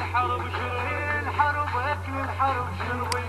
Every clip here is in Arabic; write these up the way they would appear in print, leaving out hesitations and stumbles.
الحرب شربي الحرب اكل الحرب شربي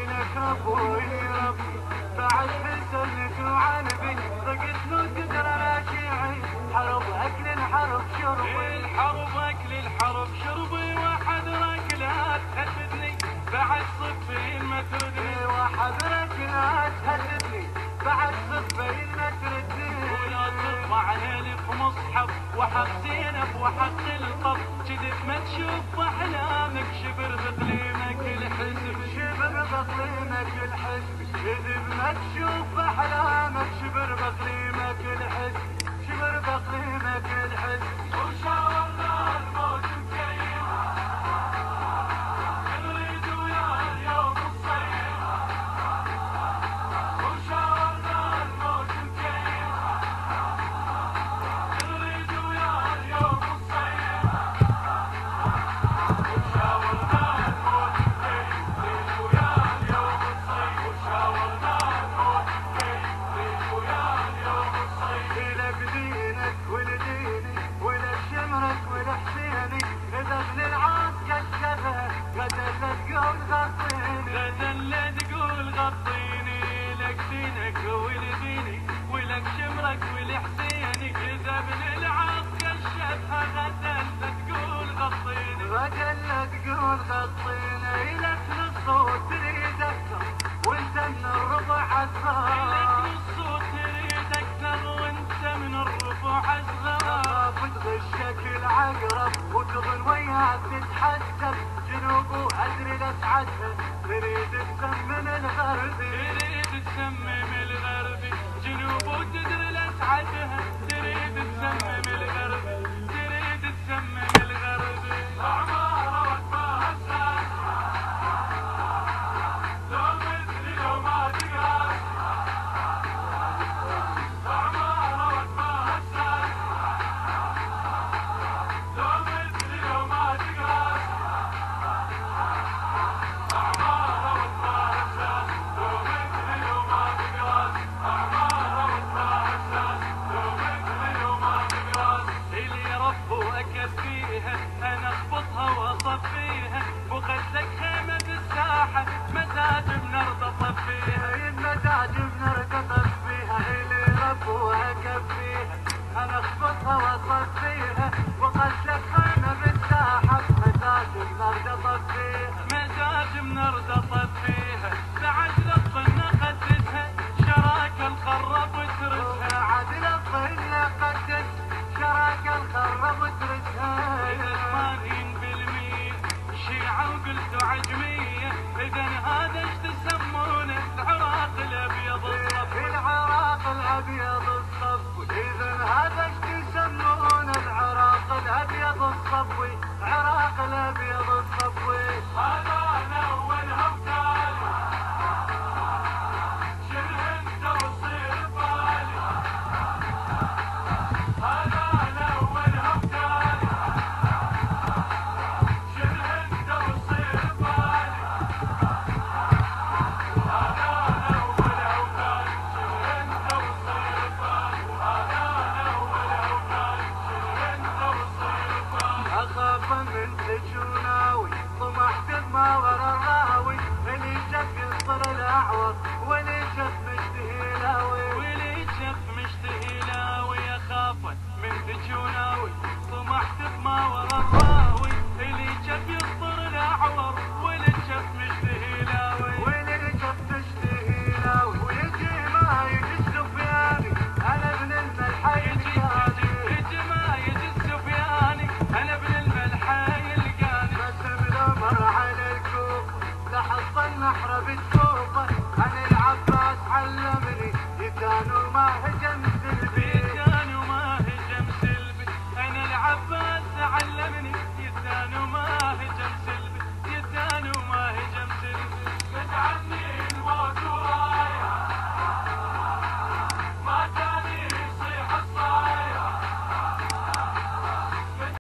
لك ربي ربي بعد بسلك وعنبي ضقت له تدرى لا شيعي حرب اكل الحرب شربي الحرب اكل الحرب شربي وحذرك لا تهددني بعد صفين ما تردني وحذرك لا تهددني بعد صفين ما تردني ولا تطلع لي في مصحف وحق زينب وحق القب كذب ما تشوف احلامك شبر بقليمك الحزب شبر بقليمك الحزب كذب ما تشوف احلامك شبر بقليمك الحزب شبر بقليمك الحزب وشاورنا الموت مكيف نريد ويا اليوم الصيف وشاورنا الموت مكيف نريد ويا اليوم الصيف وشاورنا الموت مكيف نريد ويا اليوم الصيف وشاورنا الموت مكيف نريد ويا اليوم الصيف لك دينك ولديني ولك شمرك ولحسيني اذا ابن العسكر شبه غدا لا تقول غطيني غدا لا تقول غطيني لك دينك ولديني ولك شمرك ولحسيني اذا ابن العسكر شبه غدا لا تقول غطيني غدا لا تقول غطيني لك نص تريد اكثر وانت من الربع اصغر لك نص تريد اكثر وانت من الربع اصغر بتغشك العقرب وتظل وياك تتحسب جنوب ادري لسعتها تريد تسمم الغربي تريد تسمم الغربي جنوب وتدري لسعتها تريد تسمم الغربي تريد تسمم الغربي اعمار وقتها الساس لو مثلي لو ما تقاس اعمار وقتها الساس لو مثلي لو ما تقاس اعمار وقتها الساس لو مثلي لو ما تقاس اعمار وقتها الساس لو مثلي لو ما تقاس اللي ربوا اكفيها انا اخبطها واصفيها وخلك خيمه بالساحه مزاج بنرد اطفيها المزاج بنرد اطفيها اللي ربوا اكفيها انا اخبطها واصفيها وخلك خيمه بالساحه مزاج بنرد اطفيها مزاج بنرد اطفيها بعد الظن قدسها شراك الخرب وترسها عدل الظن قدس شراك الخرب وترسها اذا 80% شيعة وقلتوا عجمية اذا هذا ايش تسمونه العراق الابيض الصفوي العراق الابيض الصفوي اذا هذا ايش تسمونه العراق الابيض الصفوي العراق الابيض الصفوي